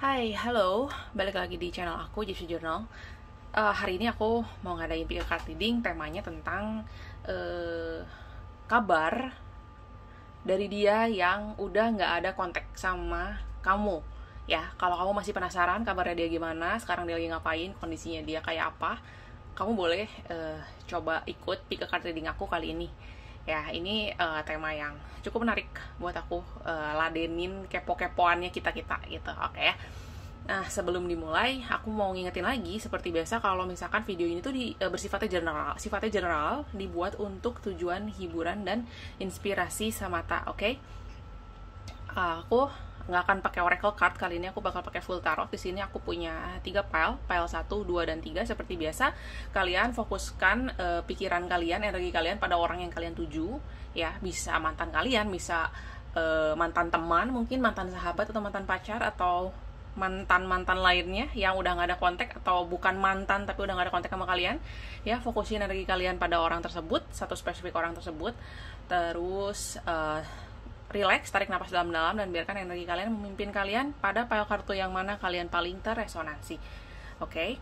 Hai, halo, balik lagi di channel aku, Gypsy Journal. Hari ini aku mau ngadain pick a card reading, temanya tentang kabar dari dia yang udah nggak ada kontak sama kamu. Ya, kalau kamu masih penasaran kabarnya dia gimana, sekarang dia lagi ngapain, kondisinya dia kayak apa, kamu boleh coba ikut pick a card reading aku kali ini. Ya, ini tema yang cukup menarik buat aku ladenin kepo-kepoannya kita-kita gitu, oke ya. Nah, sebelum dimulai, aku mau ngingetin lagi seperti biasa kalau misalkan video ini tuh bersifatnya general, dibuat untuk tujuan hiburan dan inspirasi semata, oke? Aku nggak akan pakai oracle card kali ini, aku bakal pakai full tarot. Di sini aku punya 3 pile 1, 2, dan 3 seperti biasa. Kalian fokuskan pikiran kalian, energi kalian pada orang yang kalian tuju, ya, bisa mantan kalian, bisa mantan teman, mungkin mantan sahabat atau mantan pacar atau mantan lainnya yang udah nggak ada kontak, atau bukan mantan tapi udah nggak ada kontak sama kalian. Ya, fokusin energi kalian pada orang tersebut, satu spesifik orang tersebut. Terus relax, tarik napas dalam-dalam dan biarkan energi kalian memimpin kalian pada pile kartu yang mana kalian paling terresonansi. Oke.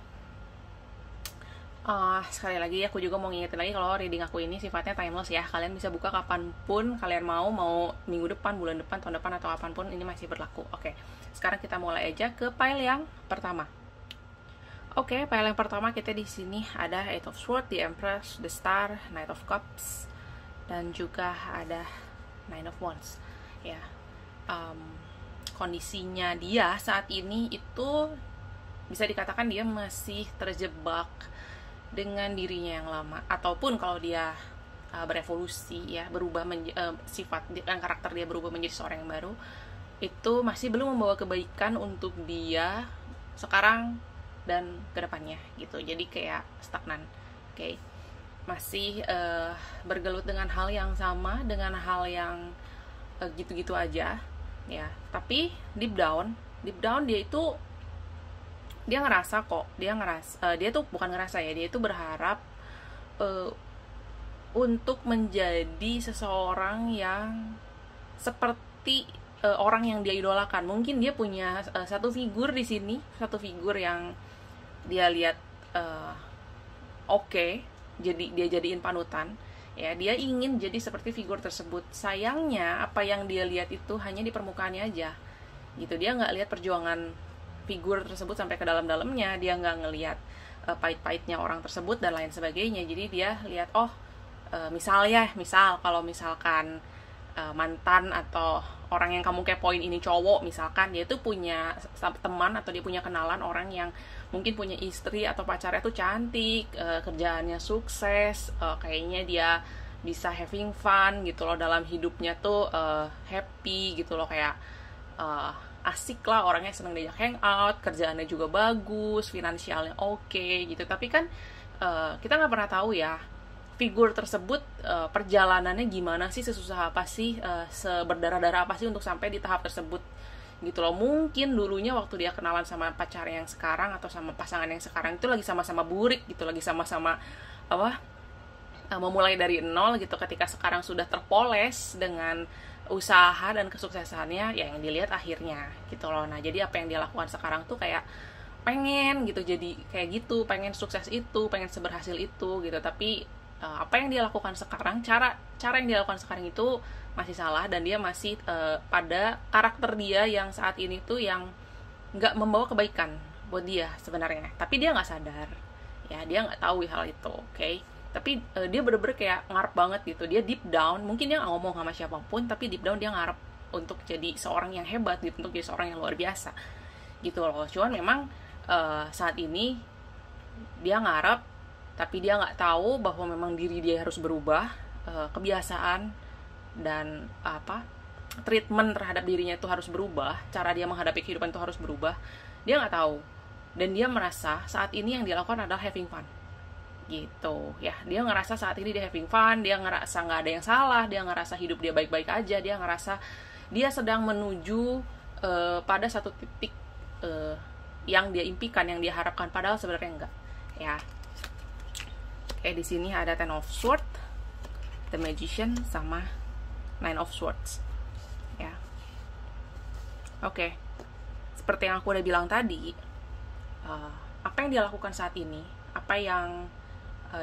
Sekali lagi aku juga mau ngingetin lagi kalau reading aku ini sifatnya timeless ya. Kalian bisa buka kapanpun kalian mau minggu depan, bulan depan, tahun depan, atau kapanpun, ini masih berlaku. Oke, sekarang kita mulai aja ke pile yang pertama. Oke, pile yang pertama kita di sini ada Eight of Swords, The Empress, The Star, Knight of Cups, dan juga ada Nine of Wands. Ya, kondisinya dia saat ini itu bisa dikatakan dia masih terjebak dengan dirinya yang lama, ataupun kalau dia berevolusi ya, berubah sifat dan karakter dia berubah menjadi seorang yang baru, itu masih belum membawa kebaikan untuk dia sekarang dan kedepannya gitu. Jadi kayak stagnan, oke? Masih bergelut dengan hal yang sama, dengan hal yang gitu-gitu aja ya. Tapi deep down dia ngerasa kok, dia tuh bukan ngerasa ya, dia itu berharap untuk menjadi seseorang yang seperti orang yang dia idolakan. Mungkin dia punya satu figur di sini, satu figur yang dia lihat oke, jadi dia jadiin panutan ya. Dia ingin jadi seperti figur tersebut. Sayangnya apa yang dia lihat itu hanya di permukaannya aja gitu. Dia nggak lihat perjuangan figur tersebut sampai ke dalam-dalamnya. Dia nggak ngelihat pahit-pahitnya orang tersebut dan lain sebagainya. Jadi dia lihat misal kalau misalkan mantan atau orang yang kamu kepoin ini cowok misalkan, dia tuh punya teman atau dia punya kenalan orang yang mungkin punya istri atau pacarnya tuh cantik, kerjaannya sukses, kayaknya dia bisa having fun gitu loh dalam hidupnya tuh, happy gitu loh, kayak asik lah, orangnya seneng diajak hangout, kerjaannya juga bagus, finansialnya oke gitu. Tapi kan kita nggak pernah tahu ya figur tersebut perjalanannya gimana sih, sesusah apa sih, seberdarah-darah apa sih untuk sampai di tahap tersebut gitu loh. Mungkin dulunya waktu dia kenalan sama pacar yang sekarang atau sama pasangan yang sekarang itu lagi sama-sama burik gitu, lagi sama-sama memulai dari nol gitu. Ketika sekarang sudah terpoles dengan usaha dan kesuksesannya, ya yang dilihat akhirnya gitu loh. Nah, jadi apa yang dia lakukan sekarang tuh kayak pengen gitu, jadi kayak gitu, pengen sukses itu, pengen seberhasil itu gitu. Tapi apa yang dia lakukan sekarang, cara yang dia lakukan sekarang itu masih salah, dan dia masih pada karakter dia yang saat ini tuh yang nggak membawa kebaikan buat dia sebenarnya. Tapi dia nggak sadar ya, dia nggak tahu hal itu, oke? Tapi dia bener-bener kayak ngarep banget gitu. Dia deep down, mungkin dia nggak ngomong sama siapapun, tapi deep down dia ngarep untuk jadi seorang yang hebat gitu, untuk jadi seorang yang luar biasa gitu loh. Cuman memang saat ini dia ngarep, tapi dia nggak tahu bahwa memang diri dia harus berubah, kebiasaan dan treatment terhadap dirinya itu harus berubah, cara dia menghadapi kehidupan itu harus berubah. Dia nggak tahu, dan dia merasa saat ini yang dia lakukan adalah having fun gitu ya. Dia ngerasa saat ini dia having fun, dia ngerasa nggak ada yang salah, dia ngerasa hidup dia baik-baik aja, dia ngerasa dia sedang menuju pada satu titik yang dia impikan, yang dia harapkan, padahal sebenarnya enggak ya. Di sini ada Ten of Swords, The Magician, sama Nine of Swords ya. Oke. seperti yang aku udah bilang tadi, apa yang dia lakukan saat ini, apa yang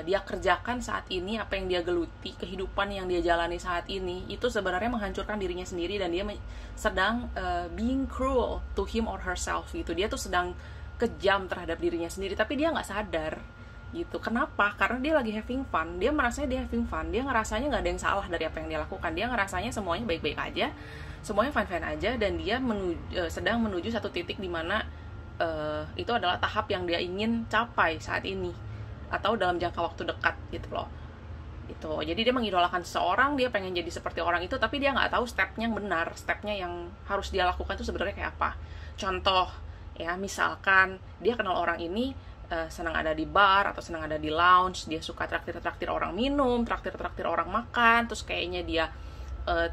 dia kerjakan saat ini, apa yang dia geluti, kehidupan yang dia jalani saat ini, itu sebenarnya menghancurkan dirinya sendiri, dan dia sedang being cruel to him or herself gitu. Dia tuh sedang kejam terhadap dirinya sendiri, tapi dia nggak sadar gitu. Kenapa? Karena dia lagi having fun, dia merasanya dia having fun, dia ngerasanya nggak ada yang salah dari apa yang dia lakukan, dia ngerasanya semuanya baik-baik aja, semuanya fine-fine aja, dan dia sedang menuju satu titik di mana itu adalah tahap yang dia ingin capai saat ini atau dalam jangka waktu dekat gitu loh. Itu jadi dia mengidolakan seseorang, dia pengen jadi seperti orang itu, tapi dia nggak tahu stepnya yang benar, stepnya yang harus dia lakukan itu sebenarnya kayak apa. Contoh ya, misalkan dia kenal orang ini, senang ada di bar atau senang ada di lounge, dia suka traktir orang minum, traktir orang makan, terus kayaknya dia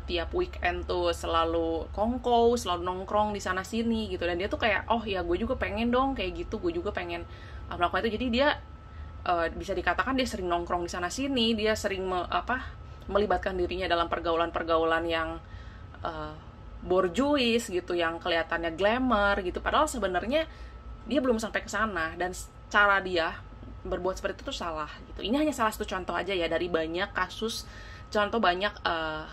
tiap weekend tuh selalu kongko, selalu nongkrong di sana sini gitu, dan dia tuh kayak, oh ya gue juga pengen dong kayak gitu, gue juga pengen melakukan itu. Jadi dia bisa dikatakan dia sering nongkrong di sana sini, dia sering melibatkan dirinya dalam pergaulan yang borjuis gitu, yang kelihatannya glamour gitu, padahal sebenarnya dia belum sampai ke sana, dan cara dia berbuat seperti itu tuh salah gitu. Ini hanya salah satu contoh aja ya dari banyak kasus, contoh banyak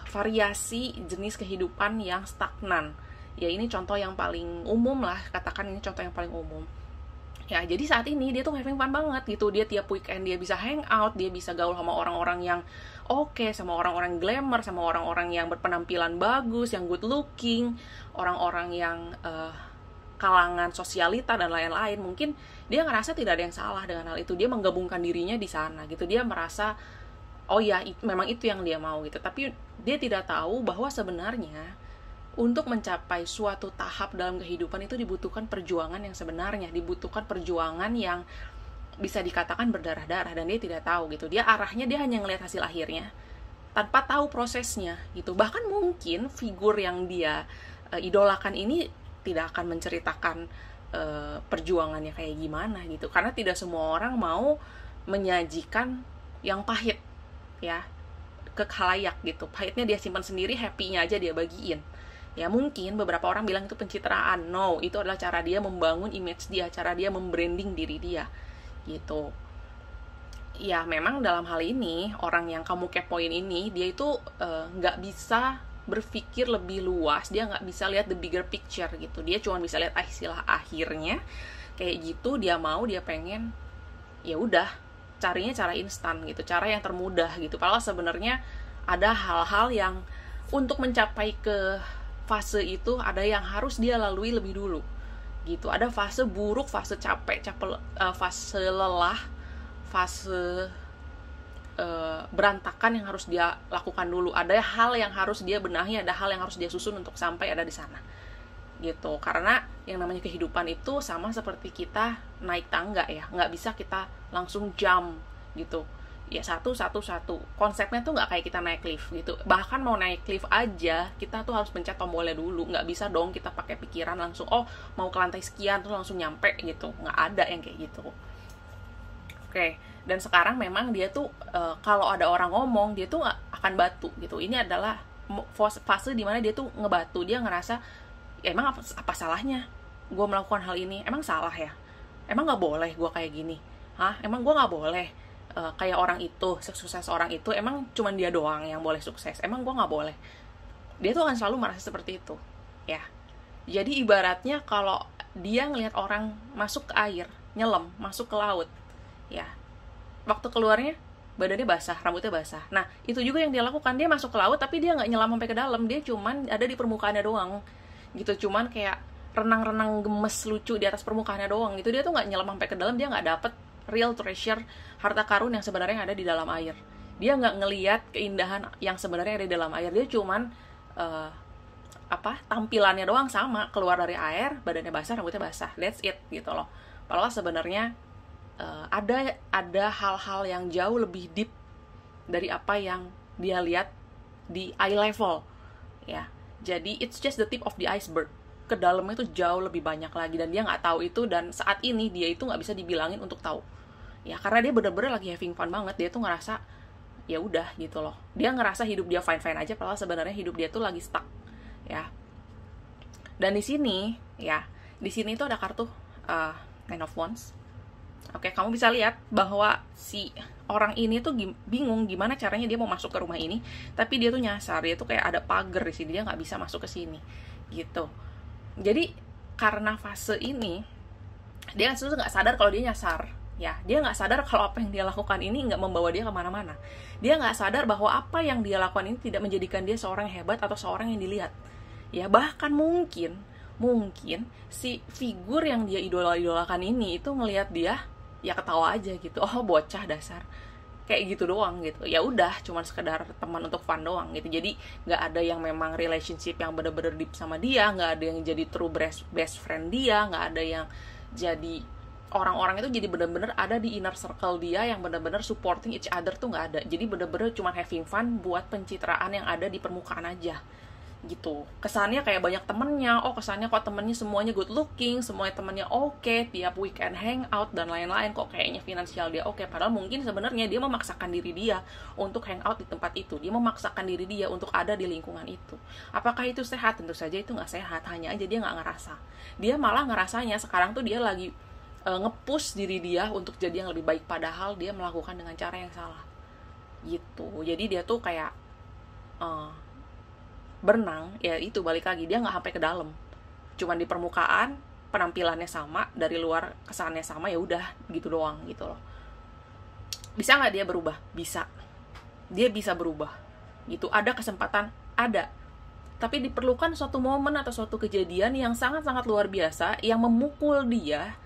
variasi jenis kehidupan yang stagnan. Ya ini contoh yang paling umum lah, katakan ini contoh yang paling umum. Ya, jadi saat ini dia tuh having fun banget gitu. Dia tiap weekend dia bisa hang out, dia bisa gaul sama orang-orang yang oke, sama orang-orang glamour, sama orang-orang yang berpenampilan bagus, yang good looking, orang-orang yang kalangan sosialita dan lain-lain. Mungkin dia ngerasa tidak ada yang salah dengan hal itu. Dia menggabungkan dirinya di sana gitu. Dia merasa oh ya, memang itu yang dia mau gitu. Tapi dia tidak tahu bahwa sebenarnya untuk mencapai suatu tahap dalam kehidupan itu dibutuhkan perjuangan yang sebenarnya, dibutuhkan perjuangan yang bisa dikatakan berdarah-darah, dan dia tidak tahu gitu. Dia arahnya, dia hanya ngelihat hasil akhirnya tanpa tahu prosesnya gitu. Bahkan mungkin figur yang dia idolakan ini tidak akan menceritakan perjuangannya kayak gimana gitu, karena tidak semua orang mau menyajikan yang pahit ya ke khalayak gitu. Pahitnya dia simpan sendiri, happy-nya aja dia bagiin. Ya mungkin beberapa orang bilang itu pencitraan. No, itu adalah cara dia membangun image dia, cara dia membranding diri dia gitu. Ya memang dalam hal ini, orang yang kamu kepoin ini, dia itu nggak bisa berpikir lebih luas, dia nggak bisa lihat the bigger picture gitu. Dia cuma bisa lihat istilah akhirnya kayak gitu, dia mau, dia pengen, ya udah carinya cara instan gitu, cara yang termudah gitu. Padahal sebenarnya ada hal-hal yang untuk mencapai ke fase itu ada yang harus dia lalui lebih dulu gitu. Ada fase buruk, fase capek, fase lelah, fase berantakan yang harus dia lakukan dulu. Ada hal yang harus dia benahi, ada hal yang harus dia susun untuk sampai ada di sana gitu. Karena yang namanya kehidupan itu sama seperti kita naik tangga ya, nggak bisa kita langsung jump gitu ya, satu. Konsepnya tuh nggak kayak kita naik lift gitu. Bahkan mau naik lift aja kita tuh harus pencet tombolnya dulu. Nggak bisa dong kita pakai pikiran langsung, oh mau ke lantai sekian terus langsung nyampe gitu. Nggak ada yang kayak gitu. Oke. Dan sekarang memang dia tuh kalau ada orang ngomong, dia tuh akan batu gitu. Ini adalah fase dimana dia tuh ngebatu. Dia ngerasa, ya emang apa salahnya gue melakukan hal ini? Emang salah ya? Emang nggak boleh gue kayak gini? Hah? Emang gue nggak boleh kayak orang itu, sukses orang itu? Emang cuman dia doang yang boleh sukses? Emang gue nggak boleh? Dia tuh akan selalu merasa seperti itu, ya. Jadi ibaratnya kalau dia ngelihat orang masuk ke air, nyelam, masuk ke laut, ya, waktu keluarnya badannya basah, rambutnya basah. Nah, itu juga yang dia lakukan. Dia masuk ke laut, tapi dia nggak nyelam sampai ke dalam. Dia cuman ada di permukaannya doang, gitu. Cuman kayak renang-renang gemes lucu di atas permukaannya doang, gitu. Dia tuh nggak nyelam sampai ke dalam. Dia nggak dapet real treasure, harta karun yang sebenarnya ada di dalam air. Dia nggak ngelihat keindahan yang sebenarnya ada di dalam air. Dia cuman tampilannya doang sama, keluar dari air, badannya basah, rambutnya basah. That's it, gitu loh. Padahal sebenarnya ada hal-hal yang jauh lebih deep dari apa yang dia lihat di eye level, ya. Jadi it's just the tip of the iceberg. Ke dalamnya itu jauh lebih banyak lagi, dan dia nggak tahu itu. Dan saat ini dia itu nggak bisa dibilangin untuk tahu, ya, karena dia bener-bener lagi having fun banget. Dia tuh ngerasa ya udah gitu loh. Dia ngerasa hidup dia fine-fine aja, padahal sebenarnya hidup dia tuh lagi stuck, ya. Dan di sini, ya, Di sini tuh ada kartu Nine of Wands. Oke, kamu bisa lihat bahwa si orang ini tuh bingung gimana caranya dia mau masuk ke rumah ini, tapi dia tuh nyasar, dia tuh kayak ada pagar di sini, dia nggak bisa masuk ke sini, gitu. Jadi karena fase ini, dia tuh nggak sadar kalau dia nyasar, ya. Dia nggak sadar kalau apa yang dia lakukan ini nggak membawa dia kemana-mana. Dia nggak sadar bahwa apa yang dia lakukan ini tidak menjadikan dia seorang yang hebat atau seorang yang dilihat. Ya, bahkan mungkin si figur yang dia idolakan ini itu ngelihat dia, ya ketawa aja gitu, oh bocah dasar, kayak gitu doang gitu. Ya udah, cuman sekedar teman untuk fun doang gitu. Jadi nggak ada yang memang relationship yang bener-bener deep sama dia, nggak ada yang jadi true best friend dia, nggak ada yang jadi orang-orang itu jadi bener-bener ada di inner circle dia yang bener-bener supporting each other tuh nggak ada. Jadi bener-bener cuman having fun buat pencitraan yang ada di permukaan aja gitu. Kesannya kayak banyak temennya, kesannya kok temennya semuanya good looking, semuanya temennya oke, tiap weekend hangout dan lain-lain, kok kayaknya finansial dia oke. Padahal mungkin sebenarnya dia memaksakan diri dia untuk hangout di tempat itu, dia memaksakan diri dia untuk ada di lingkungan itu. Apakah itu sehat? Tentu saja itu nggak sehat, hanya aja dia nggak ngerasa. Dia malah ngerasanya sekarang tuh dia lagi nge-push diri dia untuk jadi yang lebih baik, padahal dia melakukan dengan cara yang salah gitu. Jadi dia tuh kayak berenang, ya itu balik lagi, dia nggak sampai ke dalam, cuman di permukaan, penampilannya sama, dari luar kesannya sama, ya udah gitu doang gitu loh. Bisa nggak dia berubah? Bisa, dia bisa berubah gitu. Ada kesempatan, ada, tapi diperlukan suatu momen atau suatu kejadian yang sangat-sangat luar biasa, yang memukul dia,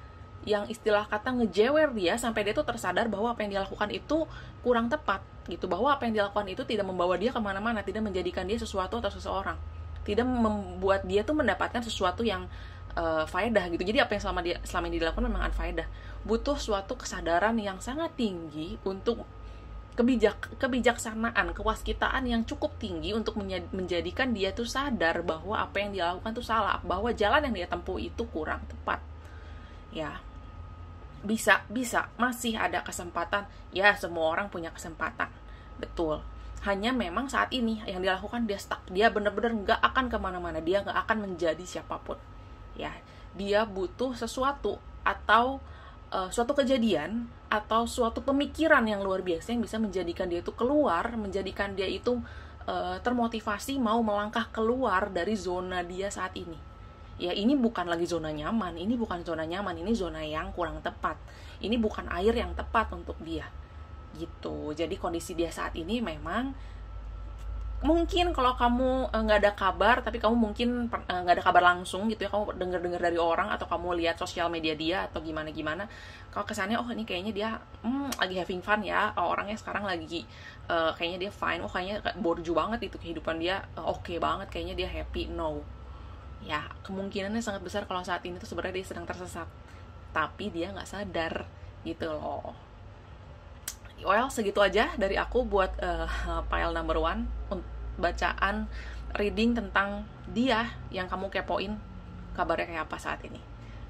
yang istilah kata ngejewer dia sampai dia tuh tersadar bahwa apa yang dia lakukan itu kurang tepat gitu, bahwa apa yang dilakukan itu tidak membawa dia kemana-mana, tidak menjadikan dia sesuatu atau seseorang, tidak membuat dia tuh mendapatkan sesuatu yang faedah gitu. Jadi apa yang selama ini dilakukan memang unfaedah. Butuh suatu kesadaran yang sangat tinggi untuk kebijaksanaan, kewaskitaan yang cukup tinggi untuk menjadikan dia tuh sadar bahwa apa yang dia lakukan tuh salah, bahwa jalan yang dia tempuh itu kurang tepat. Ya, bisa, masih ada kesempatan. Ya, semua orang punya kesempatan, betul. Hanya memang saat ini yang dilakukan dia stuck, dia bener-bener nggak akan kemana-mana, dia nggak akan menjadi siapapun. Ya, dia butuh sesuatu atau suatu kejadian atau suatu pemikiran yang luar biasa yang bisa menjadikan dia itu keluar, menjadikan dia itu termotivasi mau melangkah keluar dari zona dia saat ini. Ya, ini bukan lagi zona nyaman, ini zona yang kurang tepat. Ini bukan air yang tepat untuk dia. Gitu. Jadi kondisi dia saat ini memang mungkin kalau kamu nggak ada kabar, tapi kamu mungkin nggak ada kabar langsung gitu ya, kamu dengar dari orang atau kamu lihat sosial media dia atau gimana, kalau kesannya ini kayaknya dia lagi having fun ya, orangnya sekarang lagi kayaknya dia fine, kayaknya borju banget itu kehidupan dia, oke banget, kayaknya dia happy. No. Ya, kemungkinannya sangat besar kalau saat ini tuh sebenarnya dia sedang tersesat, tapi dia nggak sadar gitu loh. Well, segitu aja dari aku buat pile number 1, bacaan reading tentang dia yang kamu kepoin kabarnya kayak apa saat ini.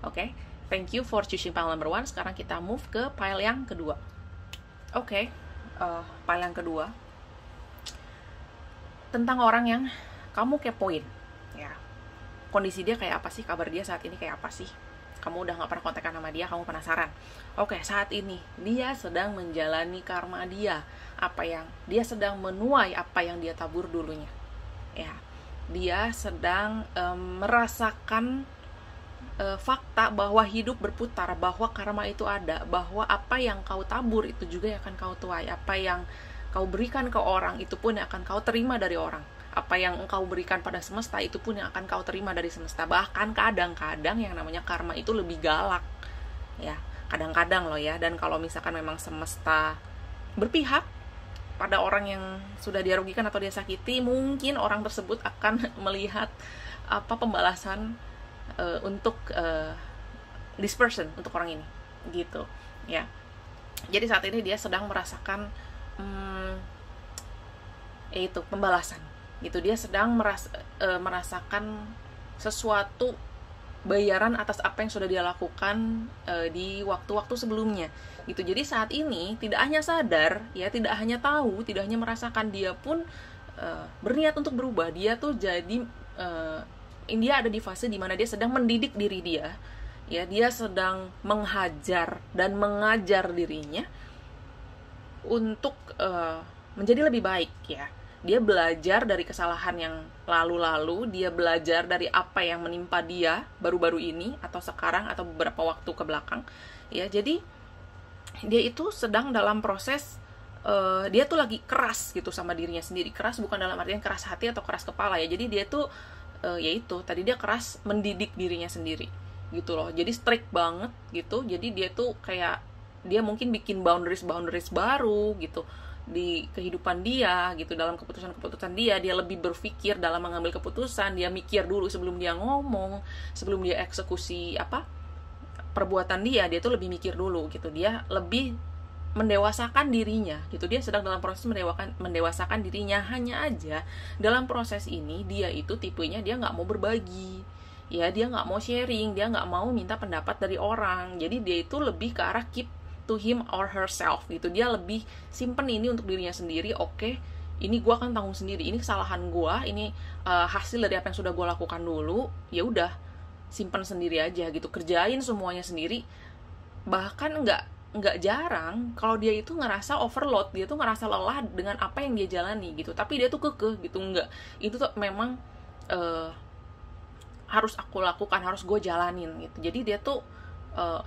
Oke, thank you for choosing pile number 1. Sekarang kita move ke pile yang kedua. Oke, pile yang kedua tentang orang yang kamu kepoin. Ya, kondisi dia kayak apa sih, kabar dia saat ini kayak apa sih, kamu udah gak pernah kontekan sama dia, kamu penasaran. Oke, saat ini dia sedang menjalani karma dia, apa yang dia sedang menuai, apa yang dia tabur dulunya. Ya, dia sedang merasakan fakta bahwa hidup berputar, bahwa karma itu ada, bahwa apa yang kau tabur itu juga yang akan kau tuai, apa yang kau berikan ke orang itu pun yang akan kau terima dari orang. Apa yang engkau berikan pada semesta itu pun yang akan kau terima dari semesta. Bahkan kadang-kadang yang namanya karma itu lebih galak. Ya, kadang-kadang loh ya. Dan kalau misalkan memang semesta berpihak pada orang yang sudah dia rugikan atau dia sakiti, mungkin orang tersebut akan melihat apa pembalasan untuk this person, untuk orang ini. Gitu, ya. Jadi saat ini dia sedang merasakan itu pembalasan. Gitu, dia sedang merasakan sesuatu bayaran atas apa yang sudah dia lakukan di waktu-waktu sebelumnya gitu. Jadi saat ini tidak hanya sadar ya, tidak hanya tahu, tidak hanya merasakan, dia pun berniat untuk berubah. Dia tuh jadi dia ada di fase dimana dia sedang mendidik diri dia, ya, dia sedang menghajar dan mengajar dirinya untuk menjadi lebih baik, ya. Dia belajar dari kesalahan yang lalu-lalu, dia belajar dari apa yang menimpa dia baru-baru ini atau sekarang atau beberapa waktu ke belakang, ya. Jadi dia itu sedang dalam proses dia tuh lagi keras gitu sama dirinya sendiri. Keras bukan dalam artian keras hati atau keras kepala, ya. Jadi dia tuh yaitu tadi dia keras mendidik dirinya sendiri gitu loh. Jadi strict banget gitu. Jadi dia tuh kayak dia mungkin bikin boundaries baru gitu di kehidupan dia gitu, dalam keputusan dia lebih berpikir dalam mengambil keputusan, dia mikir dulu sebelum dia ngomong, sebelum dia eksekusi perbuatan dia tuh lebih mikir dulu gitu. Dia lebih mendewasakan dirinya gitu. Dia sedang dalam proses mendewasakan dirinya. Hanya aja dalam proses ini dia itu tipenya dia nggak mau berbagi, ya, dia nggak mau sharing, dia nggak mau minta pendapat dari orang. Jadi dia itu lebih ke arah keep to him or herself gitu. Dia lebih simpen ini untuk dirinya sendiri. Oke, ini gue akan tanggung sendiri, ini kesalahan gue, ini hasil dari apa yang sudah gue lakukan dulu, ya udah simpen sendiri aja gitu, kerjain semuanya sendiri. Bahkan nggak jarang kalau dia itu ngerasa overload, dia tuh ngerasa lelah dengan apa yang dia jalani gitu, tapi dia tuh kekeh gitu. Enggak, itu tuh memang harus aku lakukan, harus gue jalanin gitu. Jadi dia tuh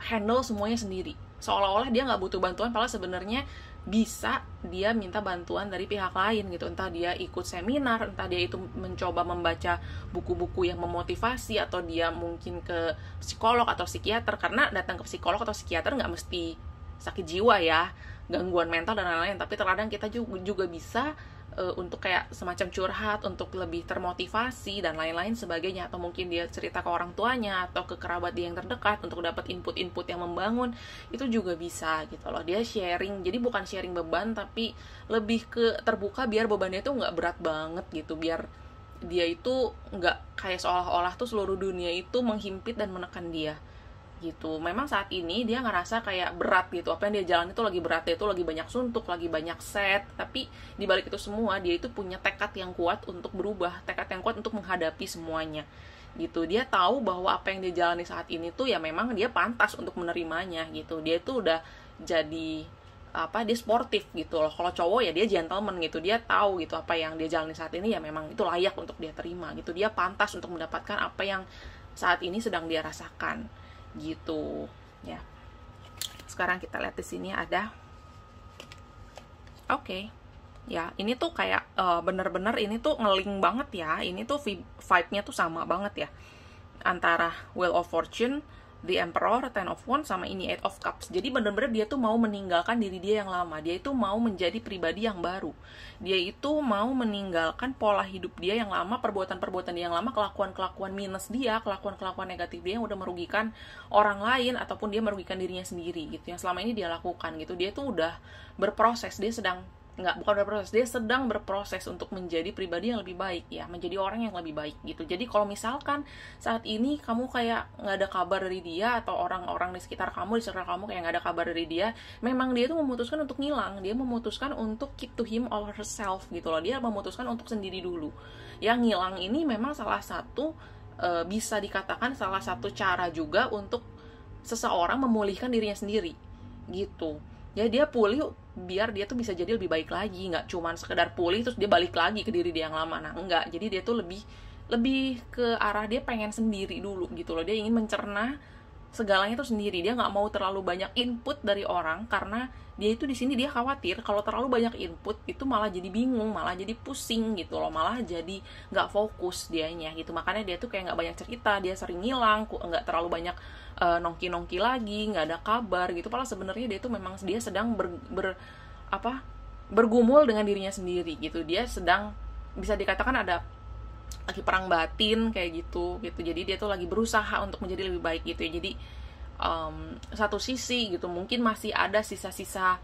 handle semuanya sendiri, seolah-olah dia nggak butuh bantuan, padahal sebenarnya bisa dia minta bantuan dari pihak lain gitu. Entah dia ikut seminar, entah dia itu mencoba membaca buku-buku yang memotivasi, atau dia mungkin ke psikolog atau psikiater. Karena datang ke psikolog atau psikiater nggak mesti sakit jiwa, ya, gangguan mental dan lain-lain, tapi terkadang kita juga bisa untuk kayak semacam curhat, untuk lebih termotivasi dan lain-lain sebagainya. Atau mungkin dia cerita ke orang tuanya atau ke kerabat dia yang terdekat untuk dapat input-input yang membangun, itu juga bisa gitu loh. Dia sharing, jadi bukan sharing beban, tapi lebih ke terbuka biar bebannya itu nggak berat banget gitu, biar dia itu nggak kayak seolah-olah tuh seluruh dunia itu menghimpit dan menekan dia gitu. Memang saat ini dia ngerasa kayak berat gitu, apa yang dia jalani itu lagi berat, dia itu lagi banyak suntuk, lagi banyak set. Tapi di balik itu semua dia itu punya tekad yang kuat untuk berubah, tekad yang kuat untuk menghadapi semuanya gitu. Dia tahu bahwa apa yang dia jalani saat ini tuh ya memang dia pantas untuk menerimanya gitu. Dia itu udah jadi dia sportif gitu loh. Kalau cowok ya dia gentleman gitu, dia tahu gitu apa yang dia jalani saat ini ya memang itu layak untuk dia terima gitu. Dia pantas untuk mendapatkan apa yang saat ini sedang dia rasakan gitu, ya. Sekarang kita lihat di sini ada, oke. Ya, ini tuh kayak bener-bener ini tuh ngeling banget, ya. Ini tuh vibe-nya tuh sama banget, ya, antara Wheel of Fortune, The Emperor, Ten of Wands, sama ini Eight of Cups. Jadi bener-bener dia tuh mau meninggalkan diri dia yang lama. Dia itu mau menjadi pribadi yang baru. Dia itu mau meninggalkan pola hidup dia yang lama, perbuatan-perbuatan dia yang lama, kelakuan-kelakuan minus dia, kelakuan-kelakuan negatif dia yang udah merugikan orang lain ataupun dia merugikan dirinya sendiri gitu, yang selama ini dia lakukan gitu. Dia tuh udah berproses, dia sedang berproses untuk menjadi pribadi yang lebih baik, ya, menjadi orang yang lebih baik gitu. Jadi kalau misalkan saat ini kamu kayak nggak ada kabar dari dia, atau orang-orang di sekitar kamu kayak nggak ada kabar dari dia, memang dia tuh memutuskan untuk ngilang, dia memutuskan untuk keep to him or herself gitu loh. Dia memutuskan untuk sendiri dulu. Yang ngilang ini memang salah satu bisa dikatakan salah satu cara juga untuk seseorang memulihkan dirinya sendiri gitu. Ya, dia pulih biar dia tuh bisa jadi lebih baik lagi, nggak cuman sekedar pulih terus dia balik lagi ke diri dia yang lama. Nah, enggak. Jadi dia tuh lebih ke arah dia pengen sendiri dulu gitu loh. Dia ingin mencerna segalanya tuh sendiri. Dia nggak mau terlalu banyak input dari orang, karena dia itu di sini dia khawatir kalau terlalu banyak input itu malah jadi bingung, malah jadi pusing gitu loh, malah jadi nggak fokus dianya gitu. Makanya dia tuh kayak nggak banyak cerita, dia sering ngilang, nggak terlalu banyak nongki-nongki lagi, nggak ada kabar gitu. Padahal sebenarnya dia tuh memang dia sedang bergumul dengan dirinya sendiri gitu. Dia sedang bisa dikatakan ada lagi perang batin kayak gitu. Jadi dia tuh lagi berusaha untuk menjadi lebih baik gitu ya. Jadi satu sisi gitu mungkin masih ada sisa-sisa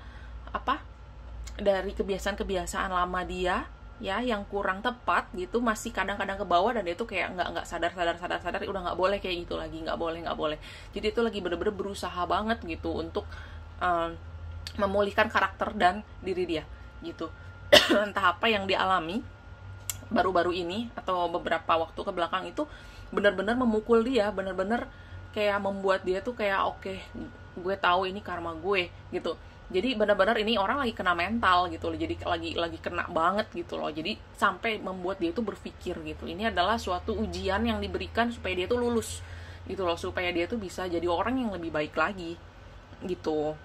dari kebiasaan-kebiasaan lama dia, ya, yang kurang tepat gitu, masih kadang-kadang ke bawah, dan dia tuh kayak nggak sadar udah nggak boleh kayak gitu lagi, nggak boleh. Jadi itu lagi bener-bener berusaha banget gitu untuk memulihkan karakter dan diri dia gitu. Entah apa yang dialami baru-baru ini atau beberapa waktu ke belakang itu benar-benar memukul dia, benar-benar kayak membuat dia tuh kayak oke, gue tahu ini karma gue gitu. Jadi benar-benar ini orang lagi kena mental gitu loh, jadi lagi kena banget gitu loh. Jadi sampai membuat dia tuh berpikir gitu, ini adalah suatu ujian yang diberikan supaya dia tuh lulus gitu loh, supaya dia tuh bisa jadi orang yang lebih baik lagi gitu.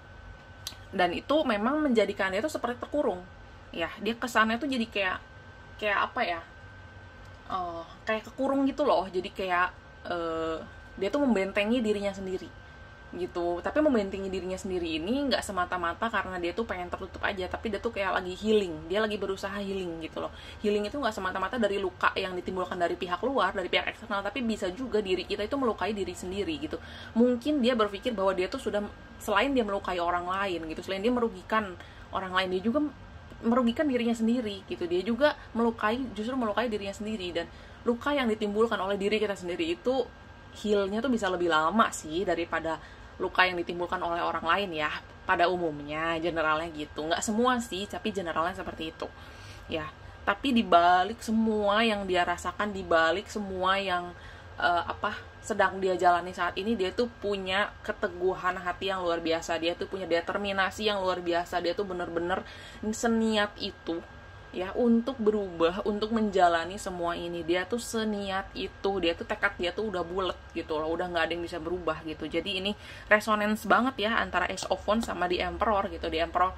Dan itu memang menjadikan dia tuh seperti terkurung ya, dia kesannya tuh jadi kayak apa ya, kayak kekurung gitu loh. Jadi kayak dia tuh membentengi dirinya sendiri gitu. Tapi membentengi dirinya sendiri ini nggak semata-mata karena dia tuh pengen tertutup aja, tapi dia tuh kayak lagi healing, dia lagi berusaha healing gitu loh. Healing itu nggak semata-mata dari luka yang ditimbulkan dari pihak luar, dari pihak eksternal, tapi bisa juga diri kita itu melukai diri sendiri gitu. Mungkin dia berpikir bahwa dia tuh sudah, selain dia melukai orang lain gitu, selain dia merugikan orang lain, dia juga merugikan dirinya sendiri gitu. Dia juga justru melukai dirinya sendiri. Dan luka yang ditimbulkan oleh diri kita sendiri itu healnya tuh bisa lebih lama sih daripada luka yang ditimbulkan oleh orang lain ya, pada umumnya, generalnya gitu. Nggak semua sih, tapi generalnya seperti itu ya. Tapi dibalik semua yang dia rasakan, dibalik semua yang sedang dia jalani saat ini, dia tuh punya keteguhan hati yang luar biasa, dia tuh punya determinasi yang luar biasa, dia tuh bener-bener seniat itu ya untuk berubah, untuk menjalani semua ini. Dia tuh seniat itu, dia tuh tekad dia tuh udah bulet gitu loh, udah nggak ada yang bisa berubah gitu. Jadi ini resonance banget ya antara Ace of Wands sama di Emperor gitu, di Emperor.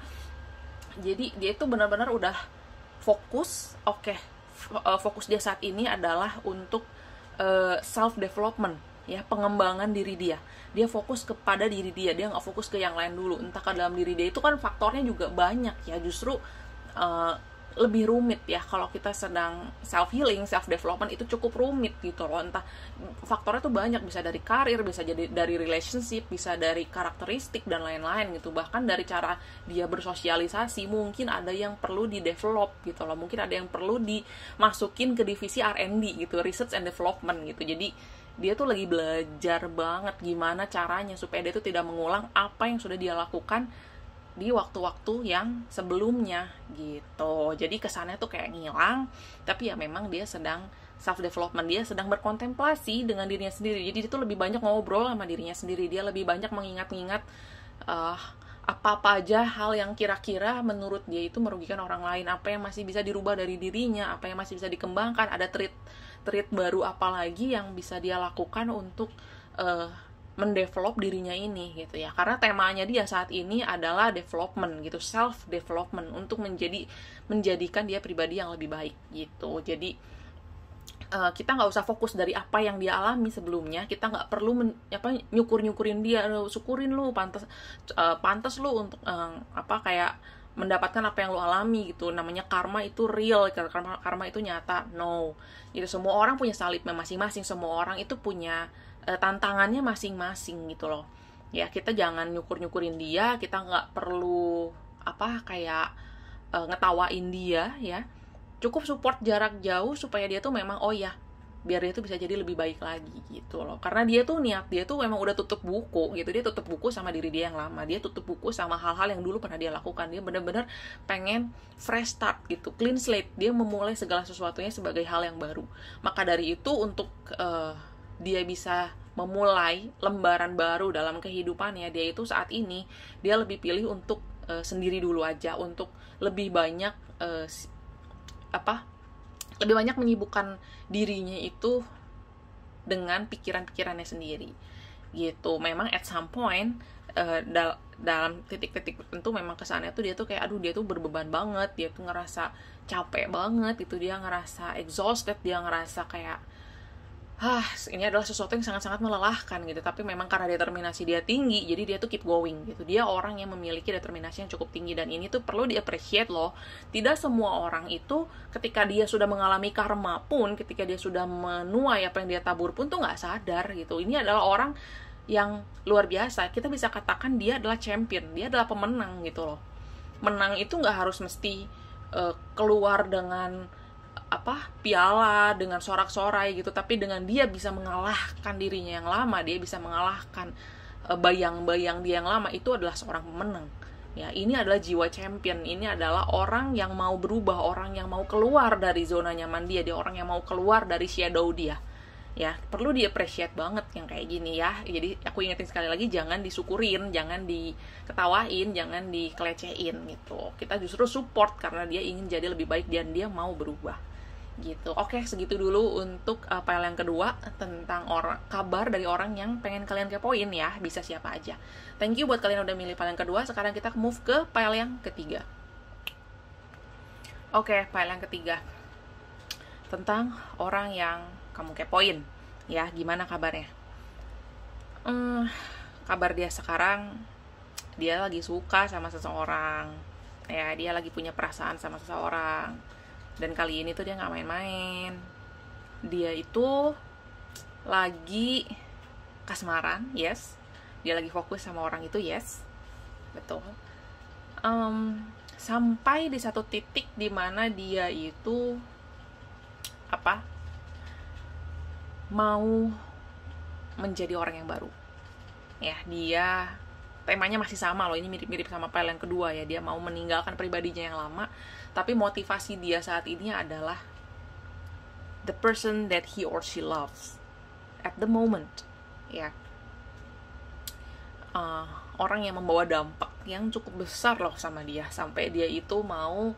Jadi dia tuh benar-benar udah fokus, fokus dia saat ini adalah untuk self development ya, pengembangan diri dia. Dia fokus kepada diri dia nggak fokus ke yang lain dulu. Entah ke dalam diri dia itu kan faktornya juga banyak ya, justru lebih rumit ya kalau kita sedang self healing, self development itu cukup rumit gitu loh. Entah faktornya tuh banyak, bisa dari karir, bisa jadi dari relationship, bisa dari karakteristik dan lain-lain gitu. Bahkan dari cara dia bersosialisasi mungkin ada yang perlu di develop gitu loh. Mungkin ada yang perlu dimasukin ke divisi R&D gitu, research and development gitu. Jadi dia tuh lagi belajar banget gimana caranya supaya dia tuh tidak mengulang apa yang sudah dia lakukan di waktu-waktu yang sebelumnya gitu. Jadi kesannya tuh kayak ngilang, tapi ya memang dia sedang self development, dia sedang berkontemplasi dengan dirinya sendiri. Jadi dia tuh lebih banyak ngobrol sama dirinya sendiri, dia lebih banyak mengingat-ingat apa-apa aja hal yang kira-kira menurut dia itu merugikan orang lain, apa yang masih bisa dirubah dari dirinya, apa yang masih bisa dikembangkan, ada trait baru apa lagi yang bisa dia lakukan untuk mendevelop dirinya ini gitu ya. Karena temanya dia saat ini adalah development gitu, self development, untuk menjadikan dia pribadi yang lebih baik gitu. Jadi kita nggak usah fokus dari apa yang dia alami sebelumnya. Kita nggak perlu nyukurin dia, syukurin lu, pantas lu untuk kayak mendapatkan apa yang lu alami gitu. Namanya karma itu real, karma itu nyata. No, itu semua orang punya salibnya masing-masing, semua orang itu punya tantangannya masing-masing gitu loh ya. Kita jangan nyukurin dia, kita nggak perlu ngetawain dia ya. Cukup support jarak jauh supaya dia tuh memang biar dia tuh bisa jadi lebih baik lagi gitu loh. Karena dia tuh niat dia tuh memang udah tutup buku gitu, dia tutup buku sama diri dia yang lama, dia tutup buku sama hal-hal yang dulu pernah dia lakukan. Dia benar-benar pengen fresh start gitu, clean slate, dia memulai segala sesuatunya sebagai hal yang baru. Maka dari itu untuk dia bisa memulai lembaran baru dalam kehidupannya, dia itu saat ini dia lebih pilih untuk sendiri dulu aja, untuk lebih banyak lebih banyak menyibukkan dirinya itu dengan pikiran-pikirannya sendiri gitu. Memang at some point dalam titik-titik tertentu memang kesannya tuh dia tuh kayak dia tuh berbeban banget, dia tuh ngerasa capek banget itu, dia ngerasa exhausted, dia ngerasa kayak ini adalah sesuatu yang sangat-sangat melelahkan gitu. Tapi memang karena determinasi dia tinggi, jadi dia tuh keep going gitu. Dia orang yang memiliki determinasi yang cukup tinggi, dan ini tuh perlu di-appreciate loh. Tidak semua orang itu ketika dia sudah mengalami karma pun, ketika dia sudah menuai apa yang dia tabur pun tuh nggak sadar gitu. Ini adalah orang yang luar biasa. Kita bisa katakan dia adalah champion, dia adalah pemenang gitu loh. Menang itu nggak harus mesti keluar dengan piala, dengan sorak-sorai gitu, tapi dengan dia bisa mengalahkan dirinya yang lama, dia bisa mengalahkan bayang-bayang dia yang lama, itu adalah seorang pemenang ya. Ini adalah jiwa champion, ini adalah orang yang mau berubah, orang yang mau keluar dari zona nyaman dia orang yang mau keluar dari shadow dia ya perlu di appreciate banget yang kayak gini ya. Jadi aku ingetin sekali lagi, jangan disyukurin, jangan diketawain, jangan dikelecehin gitu. Kita justru support karena dia ingin jadi lebih baik dan dia mau berubah gitu. Oke, segitu dulu untuk file yang kedua tentang kabar dari orang yang pengen kalian kepoin ya. Bisa siapa aja. Thank you buat kalian udah milih file yang kedua. Sekarang kita move ke file yang ketiga. Oke, file yang ketiga tentang orang yang kamu kepoin ya. Gimana kabarnya? Kabar dia sekarang, dia lagi suka sama seseorang ya, dia lagi punya perasaan sama seseorang. Dan kali ini tuh dia gak main-main. Dia itu lagi kasmaran, yes. Dia lagi fokus sama orang itu, yes. Betul. Sampai di satu titik dimana dia itu mau menjadi orang yang baru ya. Dia temanya masih sama loh, ini mirip-mirip sama file yang kedua ya. Dia mau meninggalkan pribadinya yang lama, tapi motivasi dia saat ini adalah the person that he or she loves at the moment ya. Orang yang membawa dampak yang cukup besar loh sama dia, sampai dia itu mau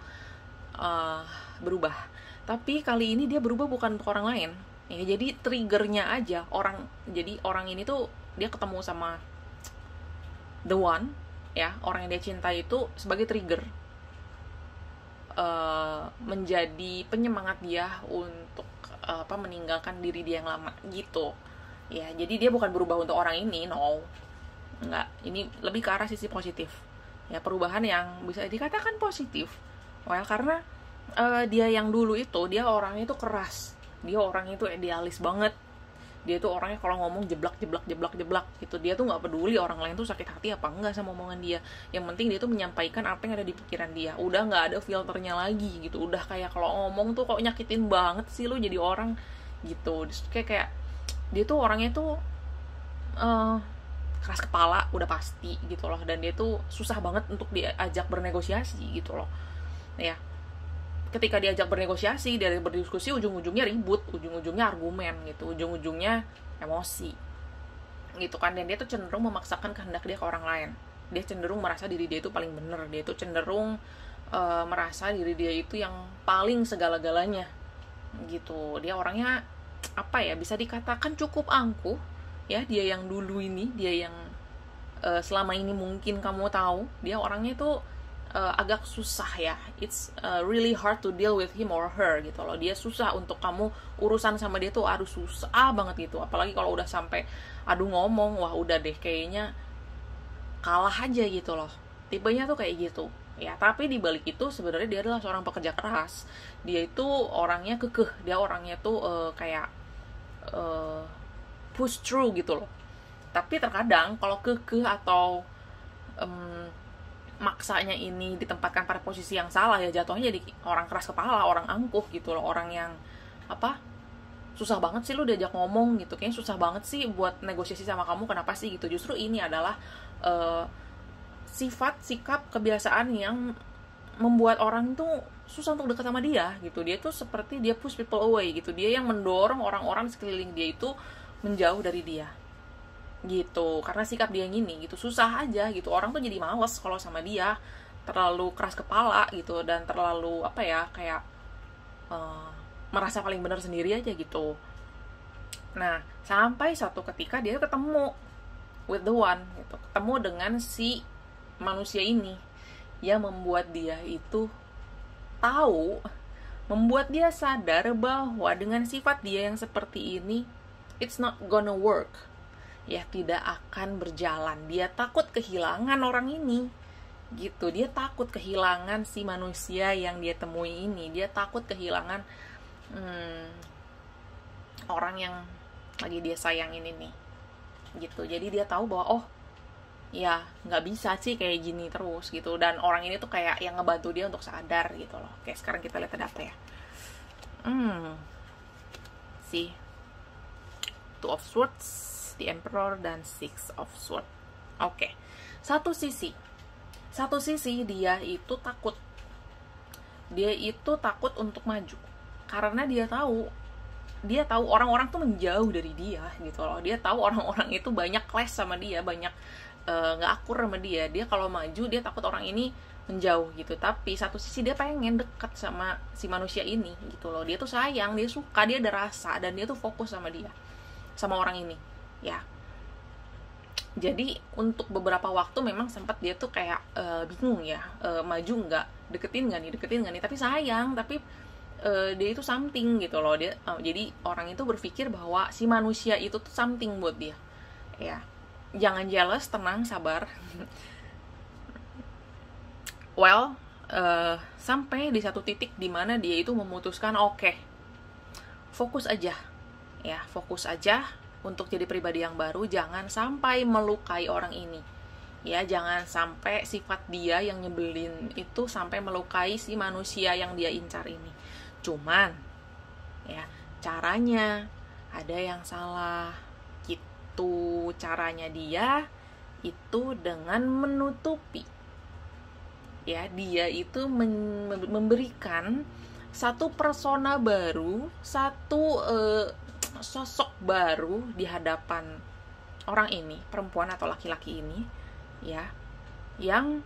berubah. Tapi kali ini dia berubah bukan untuk orang lain ya. Jadi triggernya aja jadi orang ini tuh dia ketemu sama the one ya, orang yang dia cinta itu sebagai trigger, menjadi penyemangat dia untuk meninggalkan diri dia yang lama gitu ya. Jadi dia bukan berubah untuk orang ini, no, enggak. Ini lebih ke arah sisi positif ya, perubahan yang bisa dikatakan positif. Karena dia yang dulu itu, dia orangnya itu keras, dia orangnya itu idealis banget. Dia tuh orangnya kalau ngomong jeblak gitu. Dia tuh nggak peduli orang lain tuh sakit hati apa enggak sama omongan dia. Yang penting dia tuh menyampaikan apa yang ada di pikiran dia. Udah nggak ada filternya lagi gitu. Udah kayak kalau ngomong tuh kok nyakitin banget sih lu jadi orang gitu. Kayak dia tuh orangnya tuh keras kepala udah pasti gitu loh. Dan dia tuh susah banget untuk diajak bernegosiasi gitu loh ya. Ketika diajak bernegosiasi, dari berdiskusi, ujung-ujungnya ribut, ujung-ujungnya argumen gitu, ujung-ujungnya emosi gitu kan. Dan dia tuh cenderung memaksakan kehendak dia ke orang lain. Dia cenderung merasa diri dia itu paling bener. Dia tuh cenderung merasa diri dia itu yang paling segala-galanya gitu. Dia orangnya bisa dikatakan cukup angkuh ya. Dia yang dulu ini, dia yang selama ini mungkin kamu tahu, dia orangnya tuh agak susah ya. It's really hard to deal with him or her gitu loh. Dia susah untuk kamu urusan sama dia tuh, susah banget gitu. Apalagi kalau udah sampai ngomong, wah udah deh kayaknya kalah aja gitu loh. Tipenya tuh kayak gitu ya. Tapi di balik itu sebenarnya dia adalah seorang pekerja keras. Dia itu orangnya kekeh. Dia orangnya tuh kayak push through gitu loh. Tapi terkadang kalau kekeh atau maksanya ini ditempatkan pada posisi yang salah ya, jatuhnya jadi orang keras kepala, orang angkuh gitu loh. Orang yang susah banget sih lu diajak ngomong gitu, kayaknya susah banget sih buat negosiasi sama kamu, kenapa sih gitu. Justru ini adalah sifat, sikap, kebiasaan yang membuat orang tuh susah untuk dekat sama dia gitu. Dia tuh seperti dia push people away gitu. Dia yang mendorong orang-orang sekeliling dia itu menjauh dari dia gitu, karena sikap dia yang gini gitu. Susah aja gitu, orang tuh jadi males kalau sama dia, terlalu keras kepala gitu, dan terlalu kayak merasa paling benar sendiri aja gitu. Nah, sampai suatu ketika dia ketemu with the one gitu, ketemu dengan si manusia ini yang membuat dia itu tahu, membuat dia sadar bahwa dengan sifat dia yang seperti ini, it's not gonna work ya, tidak akan berjalan. Dia takut kehilangan orang ini gitu. Dia takut kehilangan si manusia yang dia temui ini. Dia takut kehilangan orang yang lagi dia sayang ini nih gitu. Jadi dia tahu bahwa ya nggak bisa sih kayak gini terus gitu. Dan orang ini tuh kayak yang ngebantu dia untuk sadar gitu loh. Oke, sekarang kita lihat ada apa ya. Si Two of Swords, The Emperor, dan Six of Swords. Oke. Satu sisi dia itu takut. Dia itu takut untuk maju karena dia tahu dia tahu orang-orang tuh menjauh dari dia gitu loh. Dia tahu orang-orang itu banyak clash sama dia, banyak nggak akur sama dia. Dia kalau maju dia takut orang ini menjauh gitu. Tapi satu sisi dia pengen dekat sama si manusia ini gitu loh. Dia tuh sayang, dia suka, dia ada rasa, dan dia tuh fokus sama dia, sama orang ini ya. Jadi untuk beberapa waktu memang sempat dia tuh kayak bingung ya, maju nggak, deketin nggak nih, tapi sayang, tapi dia itu something gitu loh. Dia jadi orang itu berpikir bahwa si manusia itu tuh something buat dia ya. Jangan jealous, tenang, sabar. Well, sampai di satu titik dimana dia itu memutuskan oke, fokus aja ya, fokus aja untuk jadi pribadi yang baru. Jangan sampai melukai orang ini ya, jangan sampai sifat dia yang nyebelin itu sampai melukai si manusia yang dia incar ini. Cuman ya, caranya ada yang salah gitu. Caranya dia itu dengan menutupi ya. Dia itu memberikan satu persona baru, satu sosok baru di hadapan orang ini, perempuan atau laki-laki ini ya, yang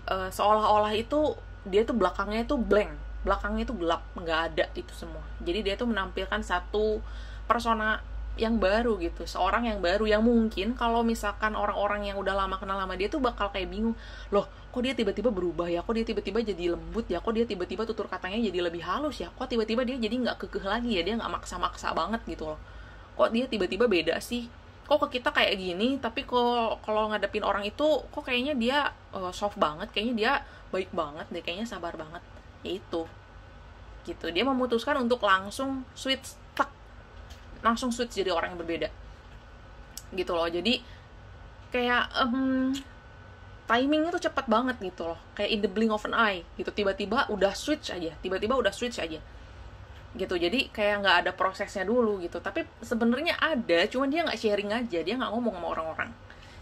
seolah-olah itu dia tuh belakangnya itu blank, belakangnya itu gelap, nggak ada itu semua. Jadi dia tuh menampilkan satu persona yang baru gitu, seorang yang baru yang mungkin kalau misalkan orang-orang yang udah lama kenal sama dia tuh bakal kayak bingung, loh kok dia tiba-tiba berubah ya, kok dia tiba-tiba jadi lembut ya, kok dia tiba-tiba tutur katanya jadi lebih halus ya, kok tiba-tiba dia jadi nggak kekeh lagi ya, dia nggak maksa-maksa banget gitu loh, kok dia tiba-tiba beda sih, kok ke kita kayak gini, tapi kok kalau ngadepin orang itu kok kayaknya dia soft banget, kayaknya dia baik banget deh, kayaknya sabar banget. Ya itu gitu, dia memutuskan untuk langsung switch jadi orang yang berbeda gitu loh. Jadi kayak timingnya tuh cepat banget gitu loh, kayak in the blink of an eye gitu, tiba-tiba udah switch aja gitu. Jadi kayak nggak ada prosesnya dulu gitu. Tapi sebenarnya ada, cuman dia nggak sharing aja, dia nggak ngomong sama orang-orang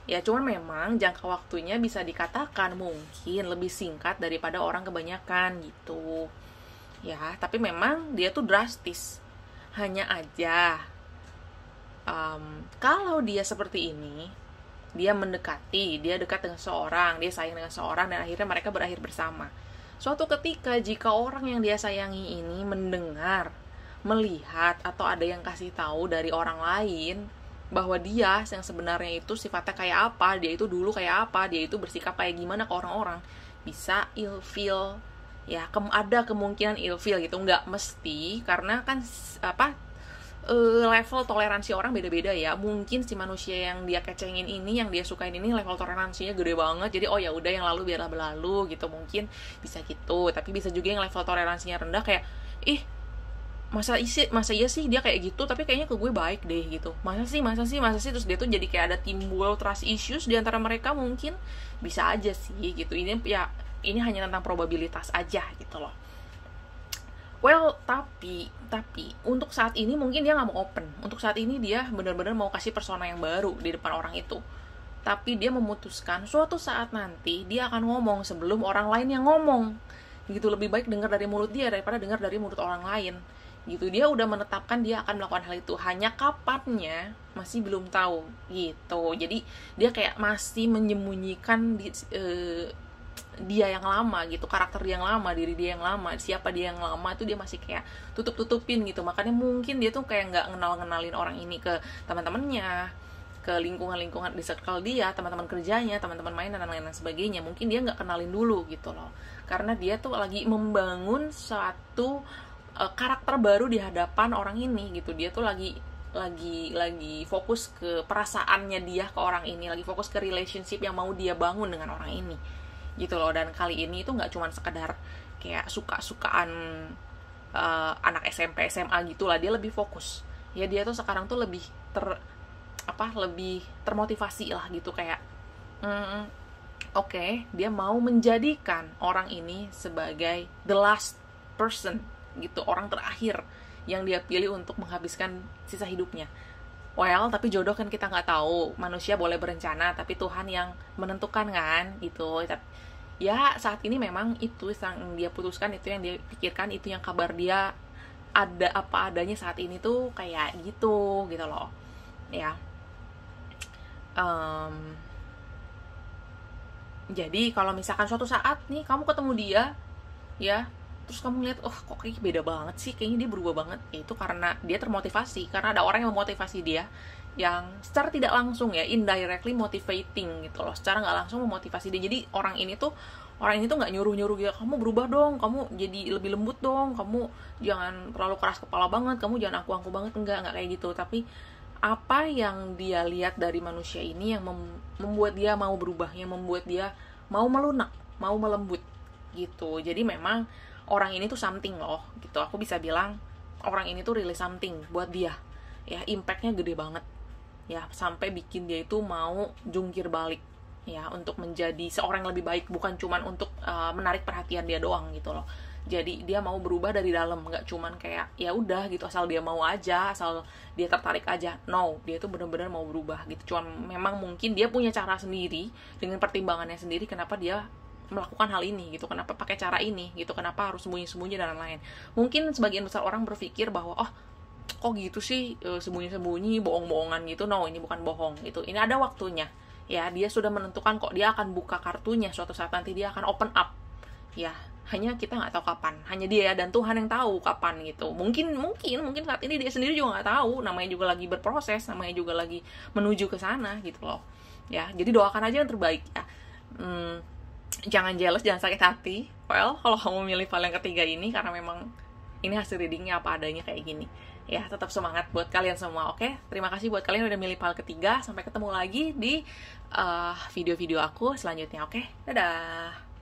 ya. Cuman memang jangka waktunya bisa dikatakan mungkin lebih singkat daripada orang kebanyakan gitu ya. Tapi memang dia tuh drastis. Hanya aja kalau dia seperti ini, dia mendekati, dia dekat dengan seorang, dia sayang dengan seorang, dan akhirnya mereka berakhir bersama. Suatu ketika jika orang yang dia sayangi ini mendengar, melihat, atau ada yang kasih tahu dari orang lain bahwa dia yang sebenarnya itu sifatnya kayak apa, dia itu dulu kayak apa, dia itu bersikap kayak gimana ke orang-orang, bisa ilfeel ya. Ada kemungkinan ilfeel gitu, nggak mesti, karena kan level toleransi orang beda-beda ya. Mungkin si manusia yang dia kecengin ini, yang dia sukain ini, level toleransinya gede banget, jadi oh ya udah yang lalu biarlah berlalu gitu, mungkin bisa gitu. Tapi bisa juga yang level toleransinya rendah, kayak masa iya sih dia kayak gitu, tapi kayaknya ke gue baik deh gitu, masa sih, terus dia tuh jadi kayak ada timbul trust issues di antara mereka. Mungkin bisa aja sih gitu. Ini hanya tentang probabilitas aja gitu loh. Well, tapi untuk saat ini mungkin dia nggak mau open. Untuk saat ini dia benar-benar mau kasih persona yang baru di depan orang itu. Tapi dia memutuskan suatu saat nanti dia akan ngomong sebelum orang lain yang ngomong. Gitu, lebih baik dengar dari mulut dia daripada dengar dari mulut orang lain. Gitu, dia udah menetapkan dia akan melakukan hal itu. Hanya kapannya masih belum tahu gitu. Jadi dia kayak masih menyembunyikan dia yang lama gitu, karakter dia yang lama, diri dia yang lama, siapa dia yang lama itu dia masih kayak tutup-tutupin gitu. Makanya mungkin dia tuh kayak nggak ngenalin orang ini ke teman-temannya, ke lingkungan di circle dia, teman-teman kerjanya, teman-teman mainan dan lain-lain sebagainya. Mungkin dia nggak kenalin dulu gitu loh, karena dia tuh lagi membangun suatu karakter baru di hadapan orang ini gitu. Dia tuh lagi fokus ke perasaannya dia ke orang ini, lagi fokus ke relationship yang mau dia bangun dengan orang ini gitu loh. Dan kali ini itu nggak cuma sekedar kayak suka-sukaan anak SMP SMA gitulah, dia lebih fokus ya. Dia tuh sekarang tuh lebih termotivasi lah gitu, kayak oke, dia mau menjadikan orang ini sebagai the last person gitu, orang terakhir yang dia pilih untuk menghabiskan sisa hidupnya. Well, tapi jodoh kan kita nggak tahu. Manusia boleh berencana, tapi Tuhan yang menentukan kan gitu. Ya saat ini memang itu yang dia putuskan, itu yang dia pikirkan, itu yang kabar dia ada apa adanya saat ini tuh kayak gitu loh ya. Jadi kalau misalkan suatu saat nih kamu ketemu dia ya, terus kamu lihat oh kok kayak beda banget sih, kayaknya dia berubah banget, ya itu karena dia termotivasi, karena ada orang yang memotivasi dia, yang secara tidak langsung ya, indirectly motivating gitu loh, secara nggak langsung memotivasi dia. Jadi orang ini tuh nggak nyuruh ya kamu berubah dong, kamu jadi lebih lembut dong, kamu jangan terlalu keras kepala banget, kamu jangan aku banget, nggak kayak gitu. Tapi apa yang dia lihat dari manusia ini yang membuat dia mau berubah, yang membuat dia mau melunak, mau melembut gitu. Jadi memang orang ini tuh something loh gitu, aku bisa bilang orang ini tuh really something buat dia ya, impactnya gede banget ya, sampai bikin dia itu mau jungkir balik ya untuk menjadi seorang yang lebih baik, bukan cuman untuk menarik perhatian dia doang gitu loh. Jadi dia mau berubah dari dalam, nggak cuman kayak ya udah gitu asal dia mau aja, asal dia tertarik aja. No, dia tuh benar-benar mau berubah gitu. Cuman memang mungkin dia punya cara sendiri dengan pertimbangannya sendiri kenapa dia melakukan hal ini gitu, kenapa pakai cara ini gitu, kenapa harus sembunyi-sembunyi dan lain-lain. Mungkin sebagian besar orang berpikir bahwa oh kok gitu sih, sembunyi-sembunyi, bohong-bohongan gitu. No, ini bukan bohong gitu, ini ada waktunya ya. Dia sudah menentukan kok dia akan buka kartunya suatu saat nanti, dia akan open up ya. Hanya kita nggak tahu kapan, hanya dia dan Tuhan yang tahu kapan gitu. Mungkin saat ini dia sendiri juga nggak tahu, namanya juga lagi berproses, namanya juga lagi menuju ke sana gitu loh ya. Jadi doakan aja yang terbaik ya. Jangan jealous, jangan sakit hati. Well, kalau kamu milih file yang ketiga ini, karena memang ini hasil readingnya apa adanya kayak gini ya. Tetap semangat buat kalian semua, oke? Terima kasih buat kalian udah milih file ketiga. Sampai ketemu lagi di video-video aku selanjutnya, oke? Dadah.